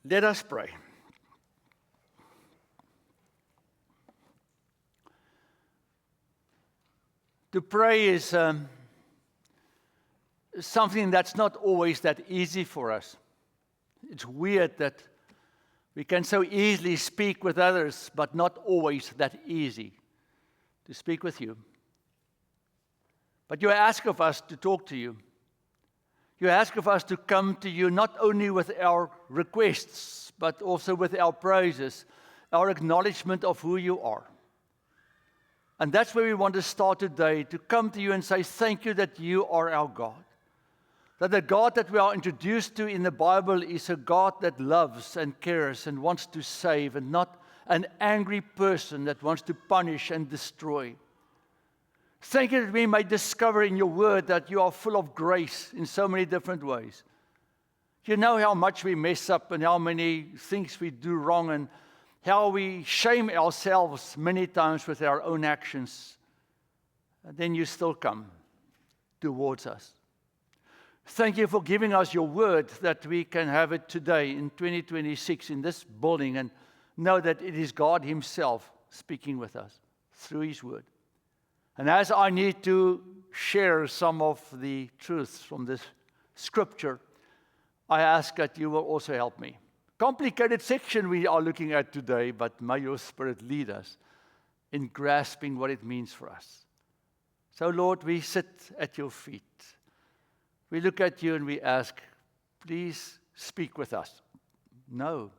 Let us pray. To pray is something that's not always that easy for us. It's weird that we can so easily speak with others, but not always that easy to speak with you. But you ask of us to talk to you. You ask of us to come to you not only with our requests, but also with our praises, our acknowledgement of who you are. And that's where we want to start today, to come to you and say thank you that you are our God. That the God that we are introduced to in the Bible is a God that loves and cares and wants to save, and not an angry person that wants to punish and destroy. Thank you that we may discover in your word that you are full of grace in so many different ways. You know how much we mess up and how many things we do wrong and how we shame ourselves many times with our own actions. And then you still come towards us. Thank you for giving us your word that we can have it today in 2026 in this building and know that it is God himself speaking with us through his word. And as I need to share some of the truths from this scripture, I ask that you will also help me. Complicated section we are looking at today, but may your Spirit lead us in grasping what it means for us. So, Lord, we sit at your feet. We look at you and we ask, please speak with us. No,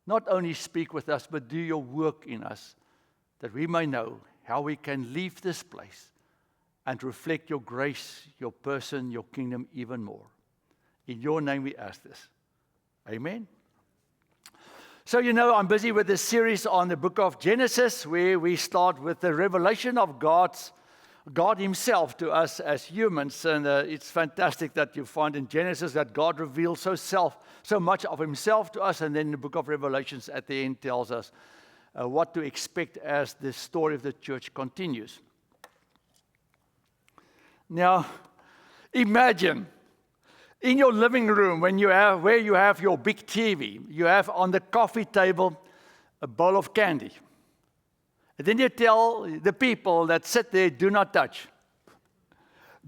not only speak with us, but do your work in us, that we may know how we can leave this place and reflect your grace, your person, your kingdom even more. In your name we ask this. Amen. So, I'm busy with this series on the book of Genesis, where we start with the revelation of God himself to us as humans. And it's fantastic that you find in Genesis that God reveals so much of himself to us. And then the book of Revelations at the end tells us what to expect as the story of the church continues. Now, imagine in your living room, where you have your big TV, you have on the coffee table a bowl of candy. And then you tell the people that sit there, do not touch.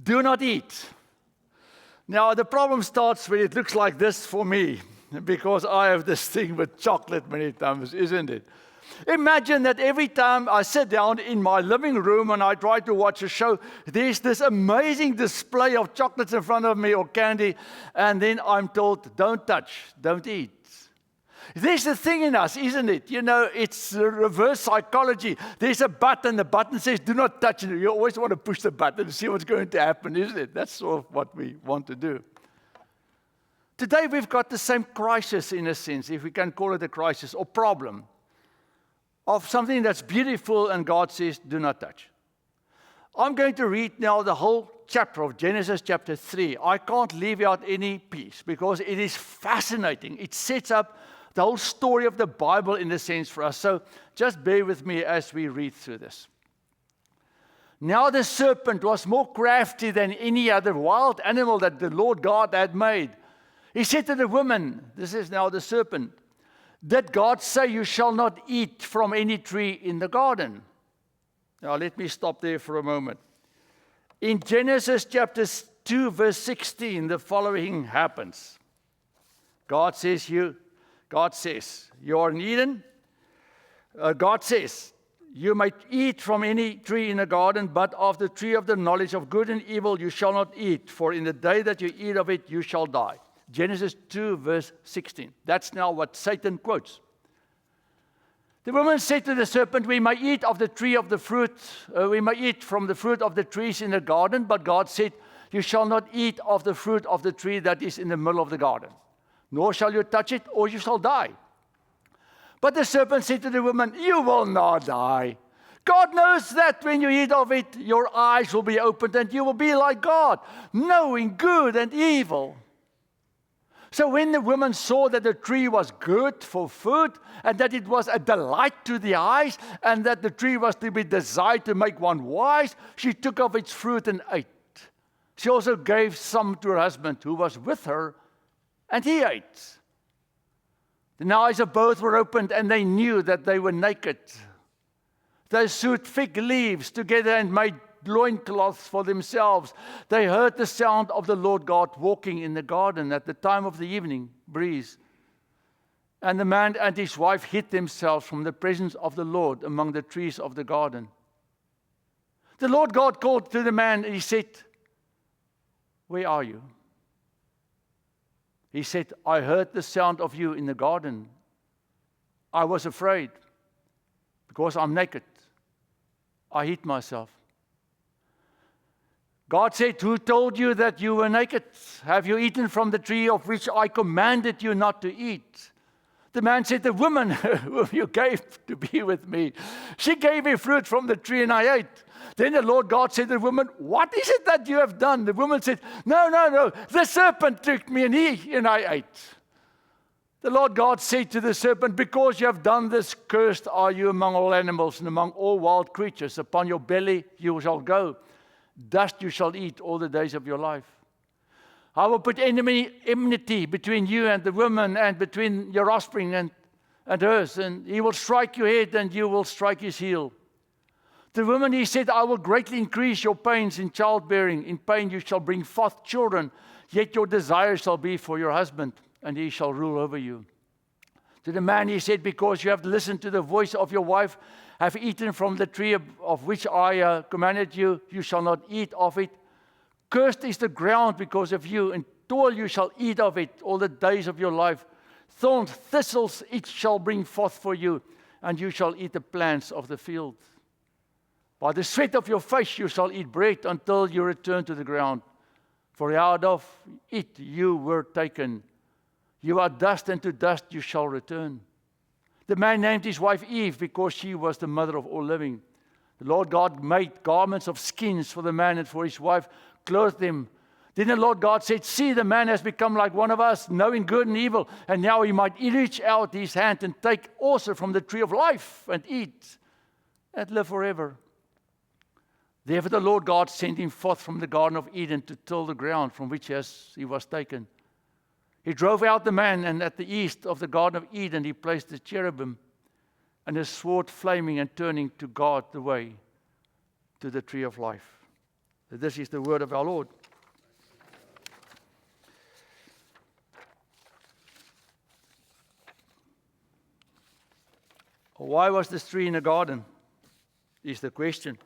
Do not eat. Now, the problem starts when it looks like this for me, because I have this thing with chocolate many times, isn't it? Imagine that every time I sit down in my living room and I try to watch a show, there's this amazing display of chocolates in front of me or candy, and then I'm told, don't touch, don't eat. There's a thing in us, isn't it? It's reverse psychology. There's a button, the button says, do not touch it. You always want to push the button to see what's going to happen, isn't it? That's sort of what we want to do. Today we've got the same crisis, in a sense, if we can call it a crisis or problem, of something that's beautiful and God says, do not touch. I'm going to read now the whole chapter of Genesis chapter 3. I can't leave out any piece because it is fascinating. It sets up the whole story of the Bible in a sense for us. So just bear with me as we read through this. Now the serpent was more crafty than any other wild animal that the Lord God had made. He said to the woman, this is now the serpent, did God say you shall not eat from any tree in the garden? Now let me stop there for a moment. In Genesis chapter 2 verse 16, the following happens. God says, you are in Eden. God says, you may eat from any tree in the garden, but of the tree of the knowledge of good and evil you shall not eat, for in the day that you eat of it you shall die. Genesis 2, verse 16. That's now what Satan quotes. The woman said to the serpent, we may eat of the tree of the fruit, we may eat from the fruit of the trees in the garden, but God said, you shall not eat of the fruit of the tree that is in the middle of the garden, nor shall you touch it, or you shall die. But the serpent said to the woman, you will not die. God knows that when you eat of it, your eyes will be opened and you will be like God, knowing good and evil. So when the woman saw that the tree was good for food, and that it was a delight to the eyes, and that the tree was to be desired to make one wise, she took of its fruit and ate. She also gave some to her husband who was with her, and he ate. The eyes of both were opened, and they knew that they were naked. They sewed fig leaves together and made loincloths for themselves. They heard the sound of the Lord God walking in the garden at the time of the evening breeze. And the man and his wife hid themselves from the presence of the Lord among the trees of the garden. The Lord God called to the man, and he said, "Where are you?" He said, "I heard the sound of you in the garden. I was afraid because I'm naked. I hid myself." God said, "Who told you that you were naked? Have you eaten from the tree of which I commanded you not to eat?" The man said, "The woman whom you gave to be with me, she gave me fruit from the tree and I ate." Then the Lord God said to the woman, "What is it that you have done?" The woman said, No. The serpent tricked me and I ate." The Lord God said to the serpent, "Because you have done this, cursed are you among all animals and among all wild creatures. Upon your belly you shall go. Dust you shall eat all the days of your life. I will put enmity between you and the woman, and between your offspring and hers, and he will strike your head and you will strike his heel." The woman, he said, "I will greatly increase your pains in childbearing. In pain you shall bring forth children, yet your desire shall be for your husband, and he shall rule over you." To the man he said, "Because you have listened to the voice of your wife, have eaten from the tree of which I commanded you, you shall not eat of it. Cursed is the ground because of you, and toil you shall eat of it all the days of your life. Thorns, thistles, it shall bring forth for you, and you shall eat the plants of the field. By the sweat of your face you shall eat bread until you return to the ground. For out of it you were taken. You are dust, and to dust you shall return." The man named his wife Eve because she was the mother of all living. The Lord God made garments of skins for the man and for his wife, clothed them. Then the Lord God said, "See, the man has become like one of us, knowing good and evil, and now he might reach out his hand and take also from the tree of life and eat and live forever." Therefore the Lord God sent him forth from the Garden of Eden to till the ground from which he was taken. He drove out the man, and at the east of the Garden of Eden he placed the cherubim and a sword flaming and turning to guard the way to the tree of life. This is the word of our Lord. Why was this tree in the garden? Is the question.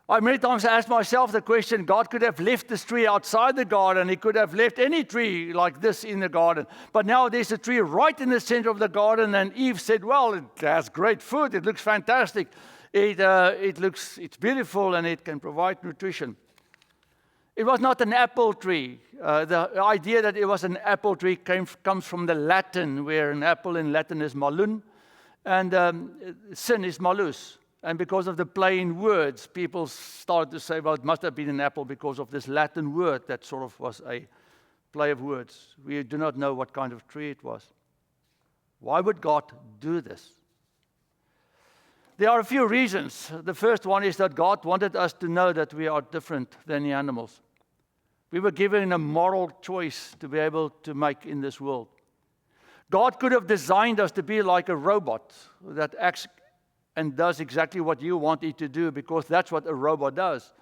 I many times asked myself the question, God could have left this tree outside the garden. He could have left any tree like this in the garden. But now there's a tree right in the center of the garden, and Eve said, "Well, it has great food. It looks fantastic. It's beautiful, and it can provide nutrition." It was not an apple tree. The idea that it was an apple tree comes from the Latin, where an apple in Latin is malun, and sin is malus. And because of the play in words, people started to say, well, it must have been an apple because of this Latin word that sort of was a play of words. We do not know what kind of tree it was. Why would God do this? There are a few reasons. The first one is that God wanted us to know that we are different than the animals. We were given a moral choice to be able to make in this world. God could have designed us to be like a robot that acts and does exactly what you want it to do, because that's what a robot does.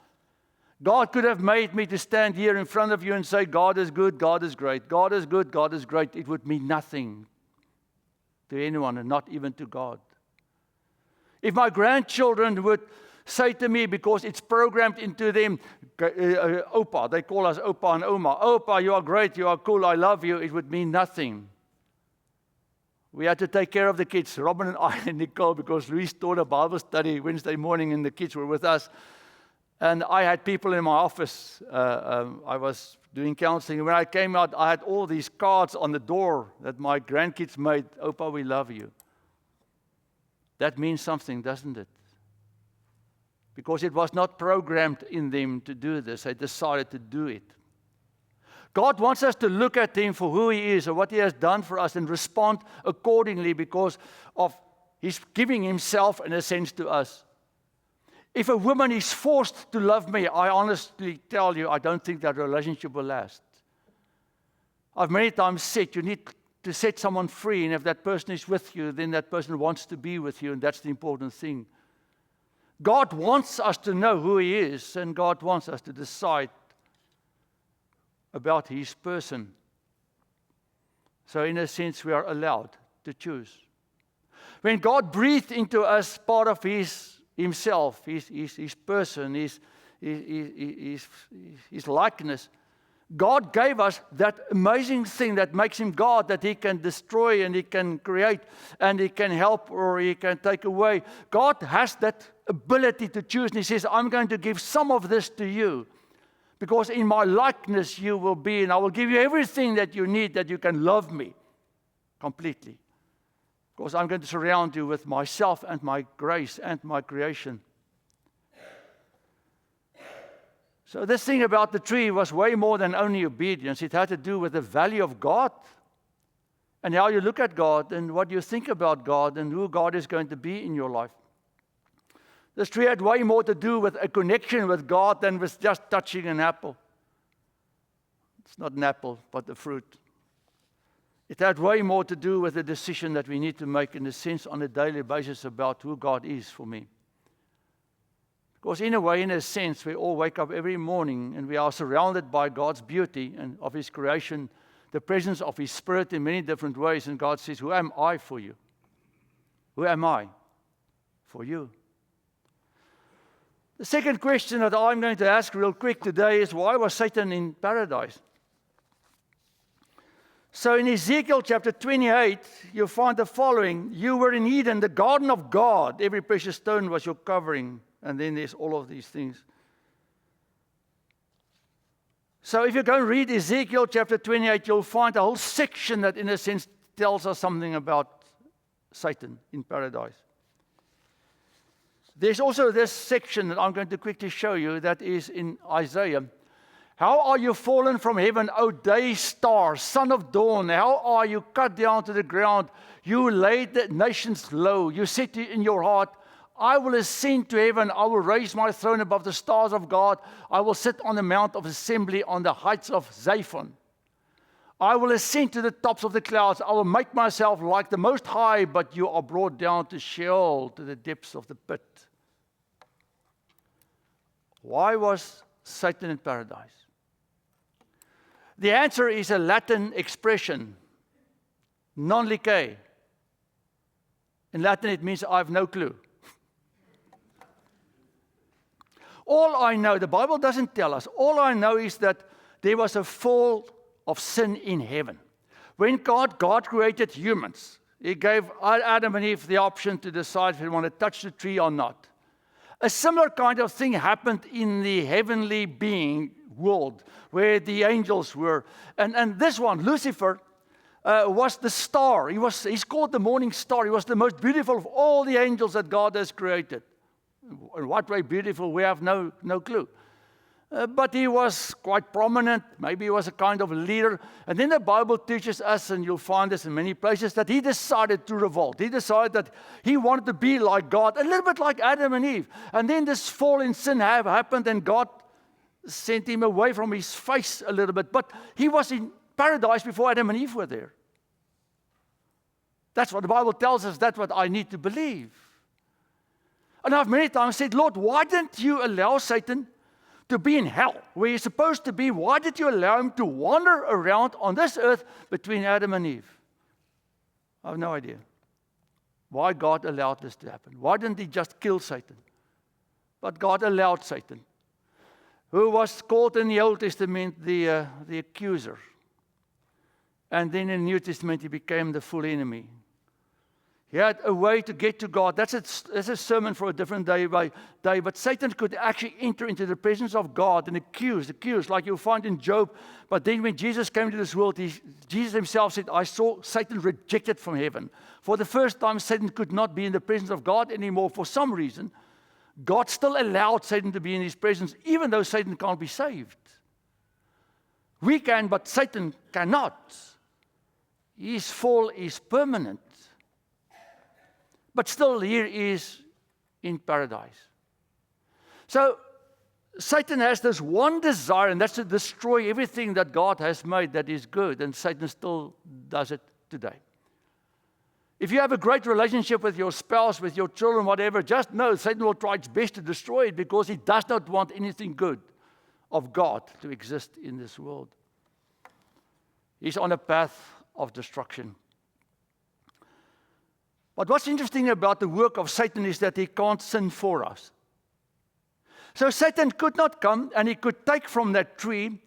God could have made me to stand here in front of you and say, God is good, God is great, God is good, God is great. It would mean nothing to anyone, and not even to God. If my grandchildren would say to me, because it's programmed into them, Opa, they call us Opa and Oma, Opa, you are great, you are cool, I love you, it would mean nothing. We had to take care of the kids, Robin and I and Nicole, because Luis taught a Bible study Wednesday morning and the kids were with us. And I had people in my office. I was doing counseling. And when I came out, I had all these cards on the door that my grandkids made. Opa, we love you. That means something, doesn't it? Because it was not programmed in them to do this. They decided to do it. God wants us to look at Him for who He is and what He has done for us and respond accordingly because of His giving Himself in a sense to us. If a woman is forced to love me, I honestly tell you, I don't think that relationship will last. I've many times said you need to set someone free, and if that person is with you, then that person wants to be with you, and that's the important thing. God wants us to know who He is, and God wants us to decide about His person. So in a sense, we are allowed to choose. When God breathed into us part of Himself, His person, His likeness, God gave us that amazing thing that makes Him God, that He can destroy and He can create and He can help or He can take away. God has that ability to choose, and He says, I'm going to give some of this to you because in my likeness you will be, and I will give you everything that you need, that you can love me completely. Because I'm going to surround you with myself and my grace and my creation. So this thing about the tree was way more than only obedience. It had to do with the value of God and how you look at God and what you think about God and who God is going to be in your life. This tree had way more to do with a connection with God than with just touching an apple. It's not an apple, but the fruit. It had way more to do with the decision that we need to make, in a sense, on a daily basis about who God is for me. Because in a way, in a sense, we all wake up every morning and we are surrounded by God's beauty and of His creation, the presence of His Spirit in many different ways. And God says, who am I for you? Who am I for you? The second question that I'm going to ask real quick today is, why was Satan in paradise? So in Ezekiel chapter 28, you'll find the following. You were in Eden, the garden of God. Every precious stone was your covering. And then there's all of these things. So if you go and read Ezekiel chapter 28, you'll find a whole section that, in a sense, tells us something about Satan in paradise. There's also this section that I'm going to quickly show you that is in Isaiah. How are you fallen from heaven, O day star, son of dawn? How are you cut down to the ground? You laid the nations low. You said in your heart, I will ascend to heaven. I will raise my throne above the stars of God. I will sit on the mount of assembly on the heights of Zaphon. I will ascend to the tops of the clouds. I will make myself like the Most High, but you are brought down to Sheol, to the depths of the pit. Why was Satan in paradise? The answer is a Latin expression, non licet. In Latin, it means I have no clue. All I know, the Bible doesn't tell us, all I know is that there was a fall of sin in heaven. When God created humans, He gave Adam and Eve the option to decide if they want to touch the tree or not. A similar kind of thing happened in the heavenly being world, where the angels were. And this one, Lucifer, was the star. He's called the morning star. He was the most beautiful of all the angels that God has created. In what way beautiful, we have no clue. But he was quite prominent. Maybe he was a kind of a leader. And then the Bible teaches us, and you'll find this in many places, that he decided to revolt. He decided that he wanted to be like God, a little bit like Adam and Eve. And then this fall in sin happened, and God sent him away from His face a little bit. But he was in paradise before Adam and Eve were there. That's what the Bible tells us. That's what I need to believe. And I've many times said, Lord, why didn't you allow Satan to be in hell, where he's supposed to be? Why did you allow him to wander around on this earth between Adam and Eve? I have no idea why God allowed this to happen. Why didn't He just kill Satan? But God allowed Satan, who was called in the Old Testament the accuser. And then in the New Testament, he became the full enemy. He had a way to get to God. That's a sermon for a different day. But Satan could actually enter into the presence of God and accuse, like you'll find in Job. But then when Jesus came to this world, Jesus Himself said, I saw Satan rejected from heaven. For the first time, Satan could not be in the presence of God anymore. For some reason, God still allowed Satan to be in His presence, even though Satan can't be saved. We can, but Satan cannot. His fall is permanent. But still, here is in paradise. So, Satan has this one desire, and that's to destroy everything that God has made that is good, and Satan still does it today. If you have a great relationship with your spouse, with your children, whatever, just know Satan will try its best to destroy it because he does not want anything good of God to exist in this world. He's on a path of destruction. But what's interesting about the work of Satan is that he can't sin for us. So Satan could not come and he could take from that tree,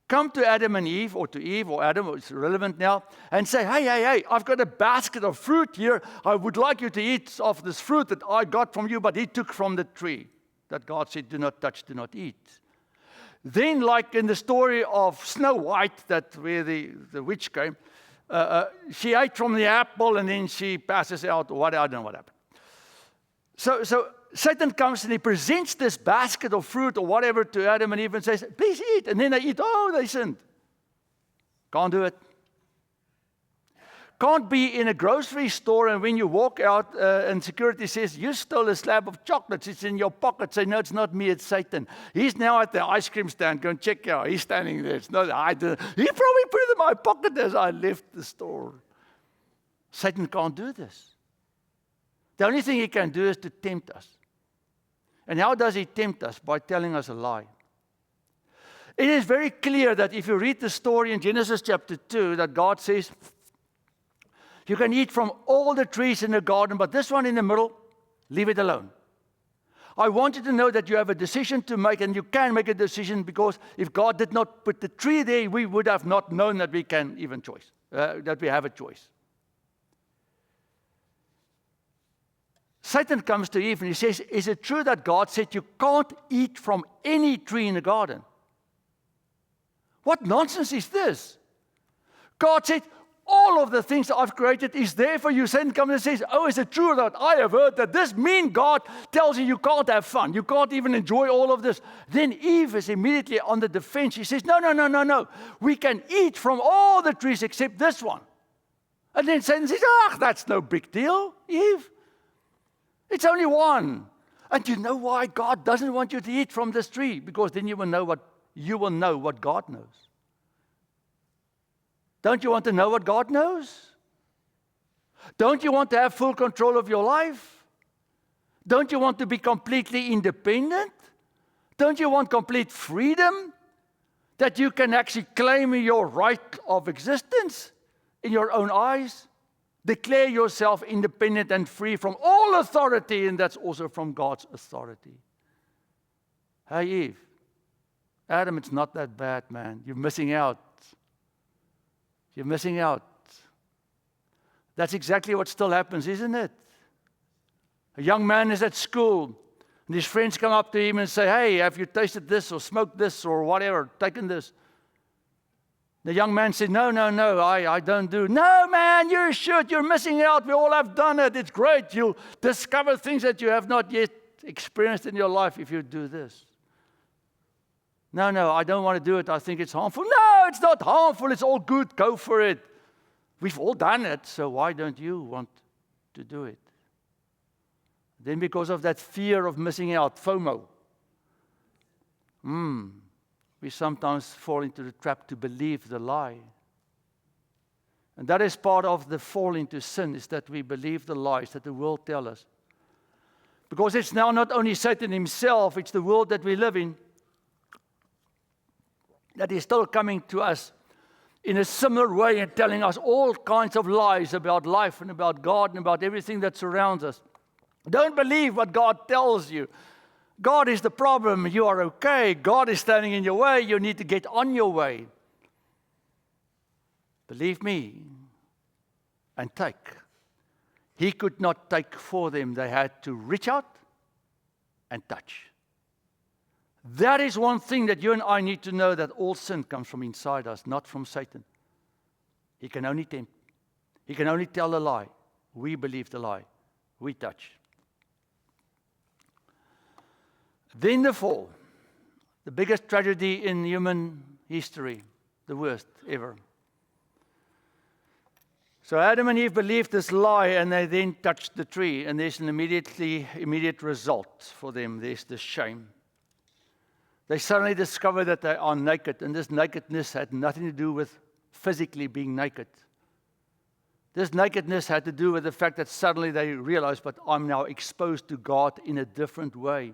come to Adam and Eve, or to Eve or Adam, it's irrelevant now, and say, hey, I've got a basket of fruit here. I would like you to eat of this fruit that I got from you, but he took from the tree that God said, do not touch, do not eat. Then, like in the story of Snow White, where the witch came, she ate from the apple and then she passes out, or what, I don't know what happened. So Satan comes and he presents this basket of fruit or whatever to Adam and Eve and says, please eat. And then they eat. Oh, they sinned. Can't do it. Can't be in a grocery store and when you walk out and security says, you stole a slab of chocolates, it's in your pocket. Say, no, it's not me, it's Satan. He's now at the ice cream stand. Go and check out. He's standing there. It's not I. He probably put it in my pocket as I left the store. Satan can't do this. The only thing he can do is to tempt us. And how does he tempt us? By telling us a lie. It is very clear that if you read the story in Genesis chapter 2, that God says, you can eat from all the trees in the garden, but this one in the middle, leave it alone. I want you to know that you have a decision to make, and you can make a decision, because if God did not put the tree there, we would have not known that we can even choice, that we have a choice. Satan comes to Eve and he says, is it true that God said you can't eat from any tree in the garden? What nonsense is this? God said, all of the things that I've created is there for you. Satan comes and says, oh, is it true that I have heard that this mean God tells you can't have fun? You can't even enjoy all of this. Then Eve is immediately on the defense. She says, no. We can eat from all the trees except this one. And then Satan says, that's no big deal, Eve. It's only one. And you know why God doesn't want you to eat from this tree? Because then you will know what God knows. Don't you want to know what God knows? Don't you want to have full control of your life? Don't you want to be completely independent? Don't you want complete freedom? That you can actually claim your right of existence in your own eyes? Declare yourself independent and free from all authority, and that's also from God's authority. Hey, Eve, Adam, it's not that bad, man. You're missing out. You're missing out. That's exactly what still happens, isn't it? A young man is at school, and his friends come up to him and say, hey, have you tasted this or smoked this or whatever, taken this? The young man said, no, I don't do. No, man, you should. You're missing out. We all have done it. It's great. You'll discover things that you have not yet experienced in your life if you do this. No, I don't want to do it. I think it's harmful. No, it's not harmful. It's all good. Go for it. We've all done it, so why don't you want to do it? Then because of that fear of missing out, FOMO, we sometimes fall into the trap to believe the lie. And that is part of the fall into sin, is that we believe the lies that the world tells us. Because it's now not only Satan himself, it's the world that we live in, that is still coming to us in a similar way and telling us all kinds of lies about life and about God and about everything that surrounds us. Don't believe what God tells you. God is the problem. You are okay. God is standing in your way. You need to get on your way. Believe me and take. He could not take for them. They had to reach out and touch. That is one thing that you and I need to know, that all sin comes from inside us, not from Satan. He can only tempt. He can only tell a lie. We believe the lie. We touch. Then the fall, the biggest tragedy in human history, the worst ever. So Adam and Eve believed this lie, and they then touched the tree, and there's an immediate result for them. There's the shame. They suddenly discover that they are naked, and this nakedness had nothing to do with physically being naked. This nakedness had to do with the fact that suddenly they realized, but I'm now exposed to God in a different way.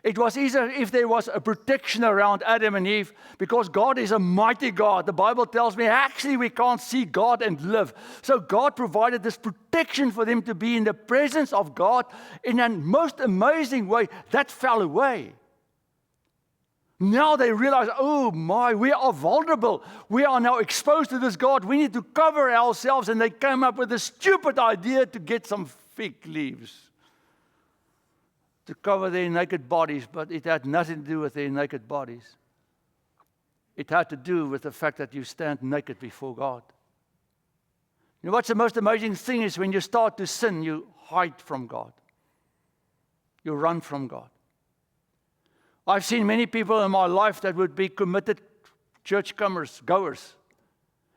It was easier if there was a protection around Adam and Eve, because God is a mighty God. The Bible tells me actually we can't see God and live. So God provided this protection for them to be in the presence of God in a most amazing way. That fell away. Now they realize, oh my, we are vulnerable. We are now exposed to this God. We need to cover ourselves. And they came up with a stupid idea to get some fig leaves to cover their naked bodies, but it had nothing to do with their naked bodies. It had to do with the fact that you stand naked before God. You know what's the most amazing thing is when you start to sin, you hide from God. You run from God. I've seen many people in my life that would be committed church goers,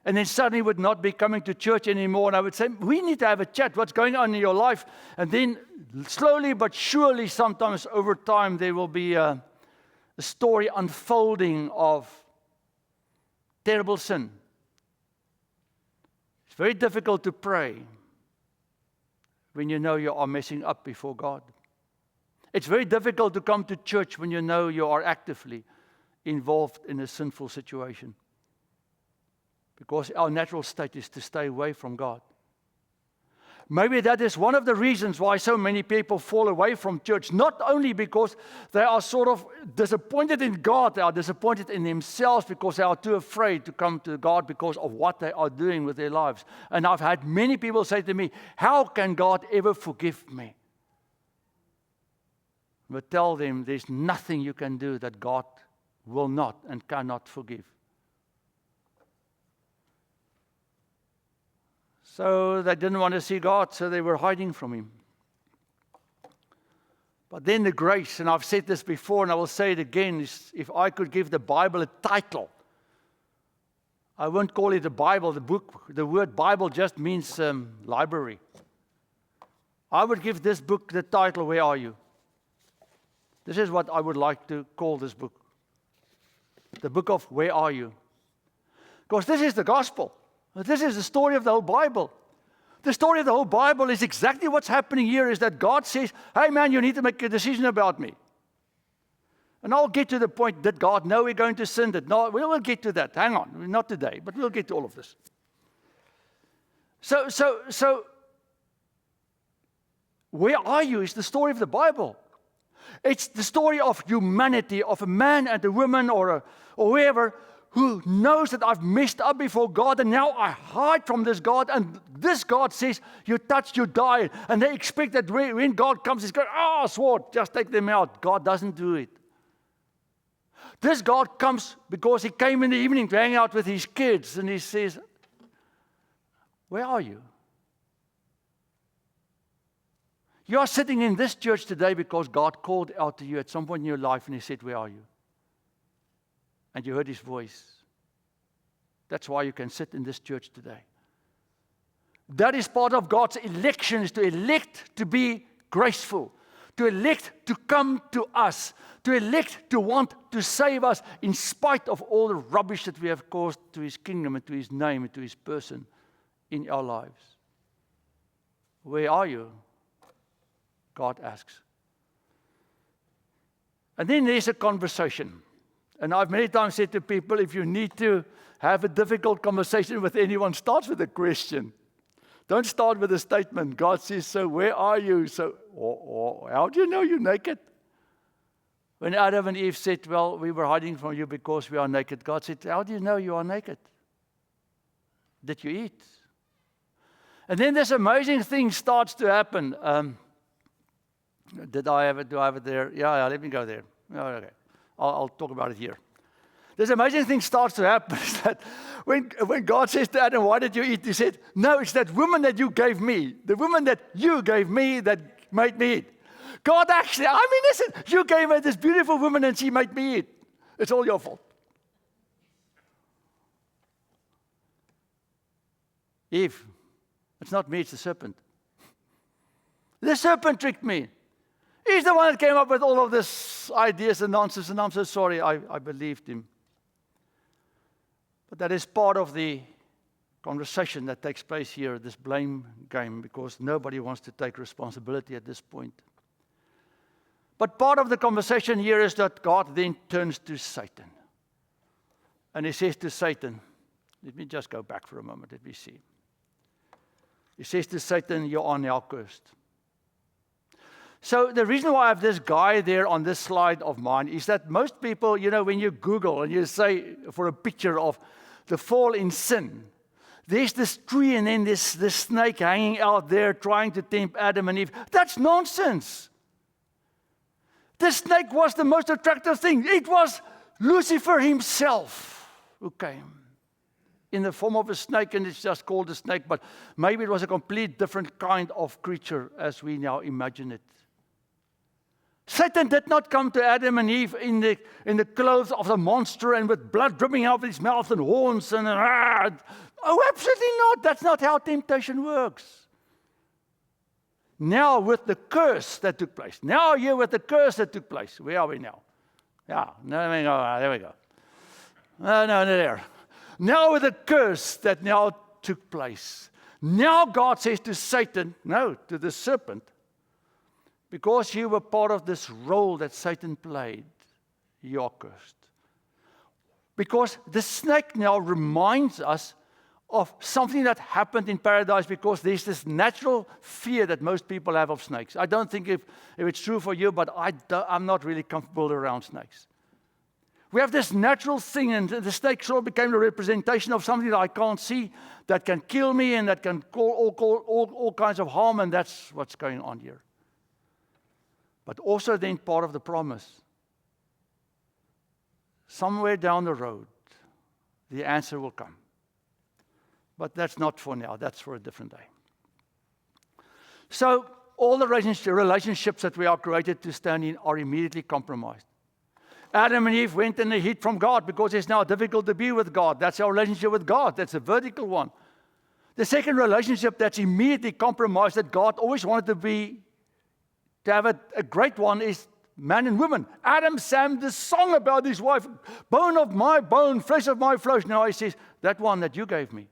and then suddenly would not be coming to church anymore. And I would say, we need to have a chat. What's going on in your life? And then slowly but surely, sometimes over time, there will be a story unfolding of terrible sin. It's very difficult to pray when you know you are messing up before God. It's very difficult to come to church when you know you are actively involved in a sinful situation. Because our natural state is to stay away from God. Maybe that is one of the reasons why so many people fall away from church. Not only because they are sort of disappointed in God, they are disappointed in themselves because they are too afraid to come to God because of what they are doing with their lives. And I've had many people say to me, how can God ever forgive me? But tell them there's nothing you can do that God will not and cannot forgive. So they didn't want to see God, so they were hiding from Him. But then the grace, and I've said this before and I will say it again, is if I could give the Bible a title, I won't call it a Bible, the book. The word Bible just means library. I would give this book the title, Where Are You? This is what I would like to call this book. The book of Where Are You? Because this is the gospel. This is the story of the whole Bible. The story of the whole Bible is exactly what's happening here, is that God says, hey man, you need to make a decision about me. And I'll get to the point, did God know we're going to sin? No, we will get to that. Hang on, not today, but we'll get to all of this. So, Where Are You is the story of the Bible. It's the story of humanity, of a man and a woman or whoever who knows that I've messed up before God, and now I hide from this God, and this God says, you touch, you die. And they expect that when God comes, He's going, sword, just take them out. God doesn't do it. This God comes because He came in the evening to hang out with His kids, and He says, where are you? You are sitting in this church today because God called out to you at some point in your life, and He said, where are you? And you heard His voice. That's why you can sit in this church today. That is part of God's election, is to elect to be graceful, to elect to come to us, to elect to want to save us in spite of all the rubbish that we have caused to His kingdom and to His name and to His person in our lives. Where are you? God asks. And then there's a conversation. And I've many times said to people, if you need to have a difficult conversation with anyone, start with a question. Don't start with a statement. God says, so where are you? So, how do you know you're naked? When Adam and Eve said, well, we were hiding from you because we are naked, God said, how do you know you are naked? Did you eat? And then this amazing thing starts to happen. Do I have it there? Yeah, let me go there. Oh, okay. I'll talk about it here. This amazing thing starts to happen is that when God says to Adam, why did you eat? He said, no, it's that woman that you gave me. The woman that you gave me that made me eat. God actually, listen, you gave her this beautiful woman and she made me eat. It's all your fault. Eve, it's not me, it's the serpent. The serpent tricked me. He's the one that came up with all of this ideas and nonsense, and I'm so sorry I believed him. But that is part of the conversation that takes place here, this blame game, because nobody wants to take responsibility at this point. But part of the conversation here is that God then turns to Satan. And he says to Satan, let me just go back for a moment, let me see. He says to Satan, you are now cursed. So the reason why I have this guy there on this slide of mine is that most people, when you Google and you say for a picture of the fall in sin, there's this tree and then this snake hanging out there trying to tempt Adam and Eve. That's nonsense. The snake was the most attractive thing. It was Lucifer himself who came in the form of a snake, and it's just called a snake, but maybe it was a complete different kind of creature as we now imagine it. Satan did not come to Adam and Eve in the clothes of a monster and with blood dripping out of his mouth and horns and oh, absolutely not. That's not how temptation works. Now with the curse that took place. Now here with the curse that took place. Where are we now? Yeah, there we go. No, there. Now with the curse that now took place. Now God says to Satan, no, to the serpent, because you were part of this role that Satan played, you're cursed. Because the snake now reminds us of something that happened in paradise, because there's this natural fear that most people have of snakes. I don't think if it's true for you, but I'm not really comfortable around snakes. We have this natural thing, and the snake sort of became a representation of something that I can't see, that can kill me and that can cause all kinds of harm, and that's what's going on here. But also then part of the promise. Somewhere down the road, the answer will come. But that's not for now. That's for a different day. So all the relationships that we are created to stand in are immediately compromised. Adam and Eve went in the heat from God because it's now difficult to be with God. That's our relationship with God. That's a vertical one. The second relationship that's immediately compromised, that God always wanted to have a great one, is man and woman. Adam sang the song about his wife, bone of my bone, flesh of my flesh. Now he says, that one that you gave me.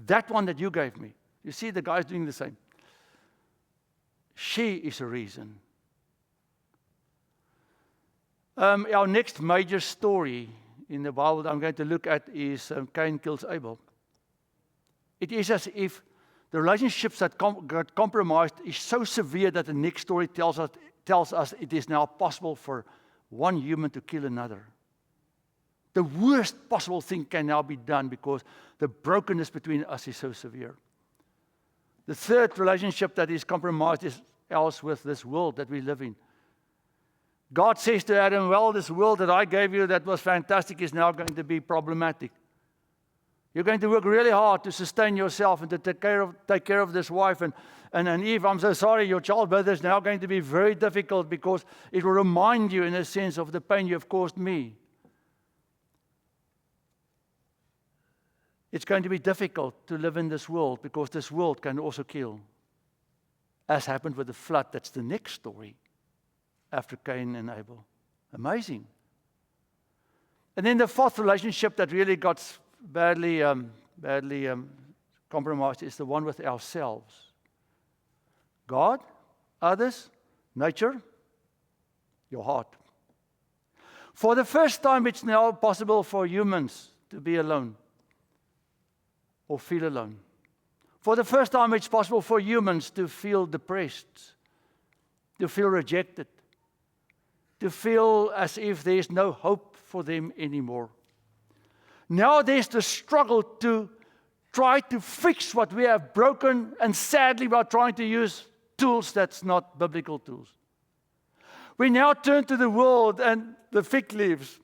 That one that you gave me. You see the guy's doing the same. She is a reason. Our next major story in the Bible that I'm going to look at is Cain kills Abel. It is as if the relationships that got compromised is so severe that the next story tells us it is now possible for one human to kill another. The worst possible thing can now be done because the brokenness between us is so severe. The third relationship that is compromised is ours with this world that we live in. God says to Adam, well, this world that I gave you that was fantastic is now going to be problematic. You're going to work really hard to sustain yourself and to take care of this wife. And Eve, I'm so sorry, your childbirth is now going to be very difficult because it will remind you, in a sense, of the pain you have caused me. It's going to be difficult to live in this world because this world can also kill. As happened with the flood, that's the next story after Cain and Abel. Amazing. And then the fourth relationship that really got badly compromised is the one with ourselves. God, others, nature, your heart. For the first time, it's now possible for humans to be alone or feel alone. For the first time, it's possible for humans to feel depressed, to feel rejected, to feel as if there's no hope for them anymore. Now there's the struggle to try to fix what we have broken, and sadly we are trying to use tools that's not biblical tools. We now turn to the world and the fig leaves.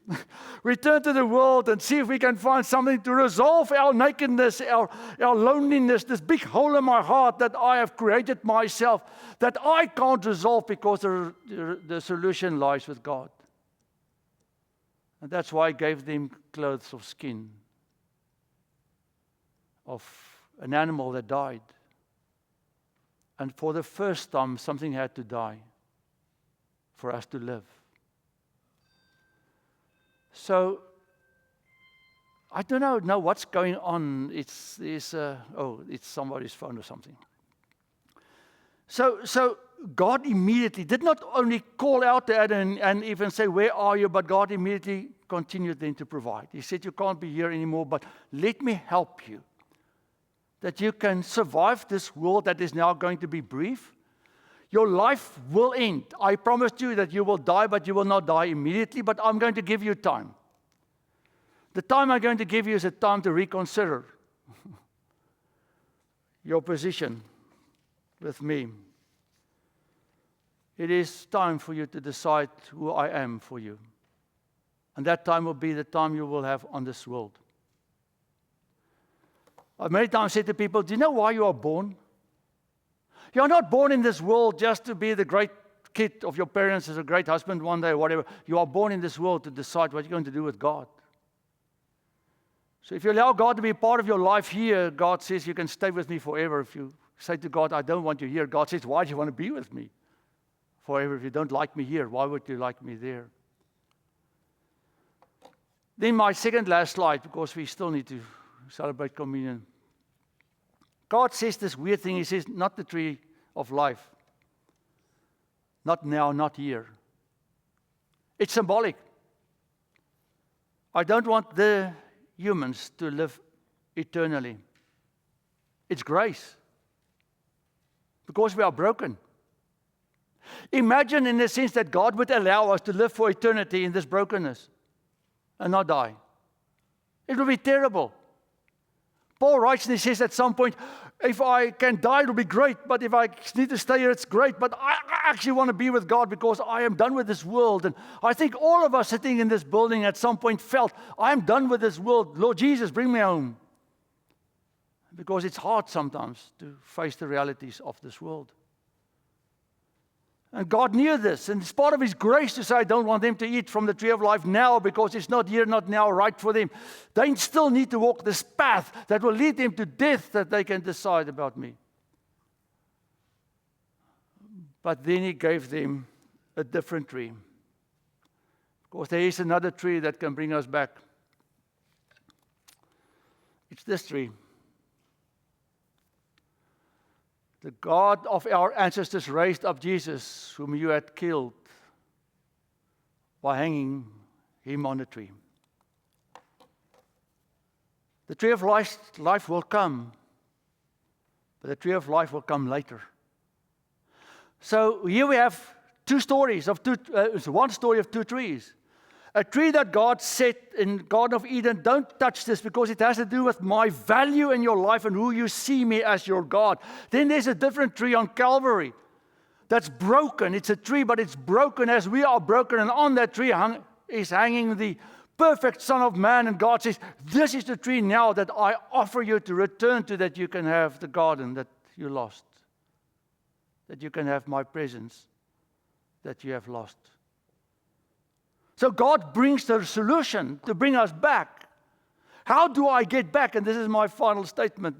We turn to the world and see if we can find something to resolve our nakedness, our loneliness, this big hole in my heart that I have created myself, that I can't resolve because the solution lies with God. And that's why I gave them clothes of skin, of an animal that died. And for the first time, something had to die for us to live. So I don't know what's going on. It's somebody's phone or something. So God immediately did not only call out to Adam and even say, where are you? But God immediately continued then to provide. He said, you can't be here anymore, but let me help you. That you can survive this world that is now going to be brief. Your life will end. I promised you that you will die, but you will not die immediately, but I'm going to give you time. The time I'm going to give you is a time to reconsider your position with me. It is time for you to decide who I am for you. And that time will be the time you will have on this world. I've many times said to people, do you know why you are born? You are not born in this world just to be the great kid of your parents, as a great husband one day or whatever. You are born in this world to decide what you're going to do with God. So if you allow God to be part of your life here, God says you can stay with me forever. If you say to God, I don't want you here, God says, why do you want to be with me forever? If you don't like me here, why would you like me there? Then my second last slide, because we still need to celebrate communion. God says this weird thing. He says, not the tree of life. Not now, not here. It's symbolic. I don't want the humans to live eternally. It's grace. Because we are broken. Imagine in the sense that God would allow us to live for eternity in this brokenness and not die. It would be terrible. Paul writes and he says at some point, if I can die, it'll be great, but if I need to stay here, it's great, but I actually want to be with God because I am done with this world. And I think all of us sitting in this building at some point felt, I am done with this world. Lord Jesus, bring me home. Because it's hard sometimes to face the realities of this world. And God knew this, and it's part of His grace to say, I don't want them to eat from the tree of life now because it's not here, not now, right for them. They still need to walk this path that will lead them to death that they can decide about me. But then He gave them a different tree. Because there is another tree that can bring us back. It's this tree. The God of our ancestors raised up Jesus, whom you had killed by hanging Him on a tree. The tree of life will come, but the tree of life will come later. So here we have one story of two trees. A tree that God said in Garden of Eden, don't touch this because it has to do with my value in your life and who you see me as your God. Then there's a different tree on Calvary that's broken. It's a tree, but it's broken as we are broken. And on that tree is hanging the perfect Son of Man. And God says, this is the tree now that I offer you to return to, that you can have the garden that you lost. That you can have my presence that you have lost. So God brings the solution to bring us back. How do I get back? And this is my final statement.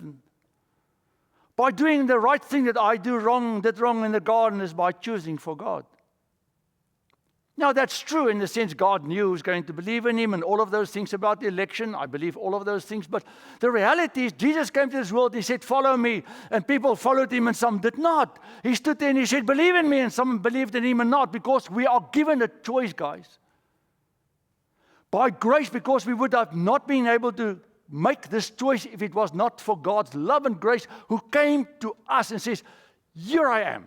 By doing the right thing that I did wrong in the garden is by choosing for God. Now that's true in the sense God knew who was going to believe in Him and all of those things about the election. I believe all of those things. But the reality is Jesus came to this world. He said, follow me. And people followed Him and some did not. He stood there and He said, believe in me. And some believed in Him and not, because we are given a choice, guys. By grace, because we would have not been able to make this choice if it was not for God's love and grace, who came to us and says, here I am.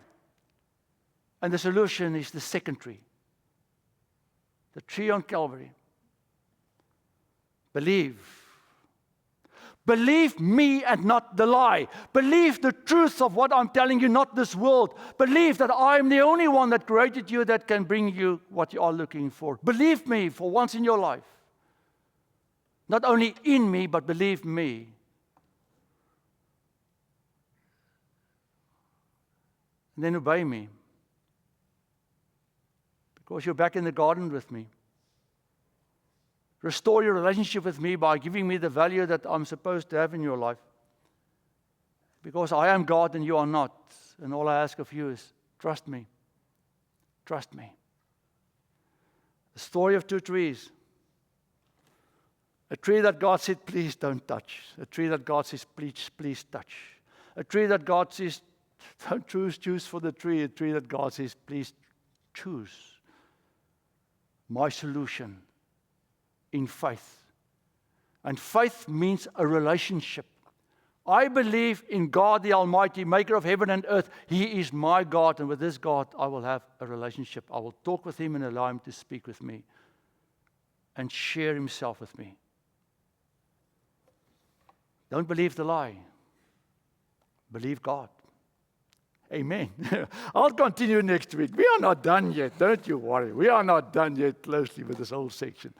And the solution is the second tree. The tree on Calvary. Believe. Believe me and not the lie. Believe the truth of what I'm telling you, not this world. Believe that I'm the only one that created you that can bring you what you are looking for. Believe me for once in your life. Not only in me, but believe me. And then obey me. Because you're back in the garden with me. Restore your relationship with me by giving me the value that I'm supposed to have in your life. Because I am God and you are not. And all I ask of you is, trust me. Trust me. The story of two trees. A tree that God said, please don't touch. A tree that God says, please touch. A tree that God says, don't choose for the tree. A tree that God says, please choose my solution in faith. And faith means a relationship. I believe in God the Almighty, maker of heaven and earth. He is my God, and with this God I will have a relationship. I will talk with Him and allow Him to speak with me and share Himself with me. Don't believe the lie. Believe God. Amen. I'll continue next week. We are not done yet. Don't you worry. We are not done yet closely with this whole section.